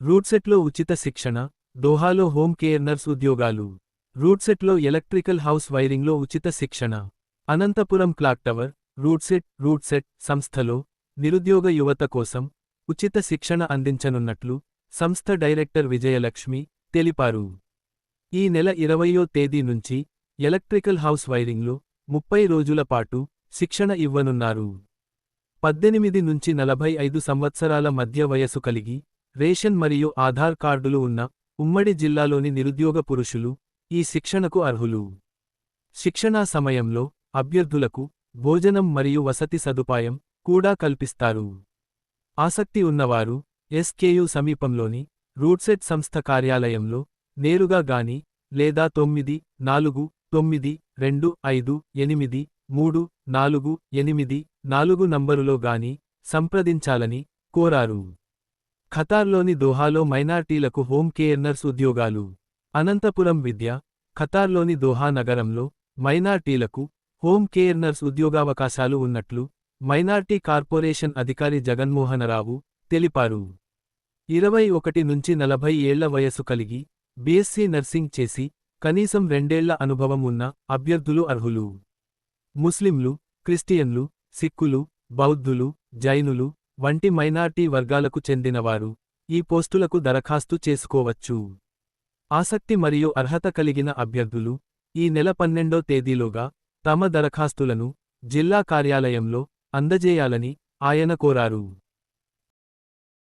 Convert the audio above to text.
రూట్సెట్లో ఉచిత శిక్షణ, దోహాలో home care nurse ఉద్యోగాలు. రూట్సెట్లో ఎలక్ట్రికల్ హౌస్ వైరింగ్లో ఉచిత శిక్షణ. అనంతపురం క్లాక్ టవర్, రూట్సెట్ సంస్థలో నిరుద్యోగ యువత కోసం ఉచిత శిక్షణ అందించనున్నట్లు సంస్థ డైరెక్టర్ విజయలక్ష్మి తెలిపారు. ఈ నెల 20వ తేదీ నుంచి ఎలక్ట్రికల్ హౌస్ వైరింగ్లో 30 రోజుల పాటు శిక్షణ ఇవ్వనున్నారు. 18 నుంచి 45 సంవత్సరాల మధ్య వయసు కలిగి, రేషన్ మరియు ఆధార్ కార్డులు ఉన్న ఉమ్మడి జిల్లాలోని నిరుద్యోగ పురుషులు ఈ శిక్షణకు అర్హులు. శిక్షణా సమయంలో అభ్యర్థులకు భోజనం మరియు వసతి సదుపాయం కూడా కల్పిస్తారు. ఆసక్తి ఉన్నవారు ఎస్కేయు సమీపంలోని రూట్సెట్ సంస్థ కార్యాలయంలో నేరుగా గాని లేదా 9425833484 నంబరులో గాని సంప్రదించాలని కోరారు. ఖతార్లోని దోహాలో మైనార్టీలకు హోమ్ కేర్ నర్స్ ఉద్యోగాలు. అనంతపురం విద్య, ఖతార్లోని దోహా నగరంలో మైనార్టీలకు హోమ్ కేర్ నర్స్ ఉద్యోగావకాశాలు ఉన్నట్లు మైనార్టీ కార్పొరేషన్ అధికారి జగన్మోహనరావు తెలిపారు. 21 నుంచి 40 ఏళ్ల వయసు కలిగి, బీఎస్సీ నర్సింగ్ చేసి, కనీసం 2 ఏళ్ల అనుభవం ఉన్న అభ్యర్థులు అర్హులు. ముస్లింలు, క్రిస్టియన్లు, సిక్కులు, బౌద్ధులు, జైనులు వంటి మైనార్టీ వర్గాలకు చెందినవారు ఈ పోస్టులకు దరఖాస్తు చేసుకోవచ్చు. ఆసక్తి మరియు అర్హత కలిగిన అభ్యర్థులు ఈ నెల 12వ తేదీలోగా తమ దరఖాస్తులను జిల్లా కార్యాలయంలో అందజేయాలని ఆయన కోరారు.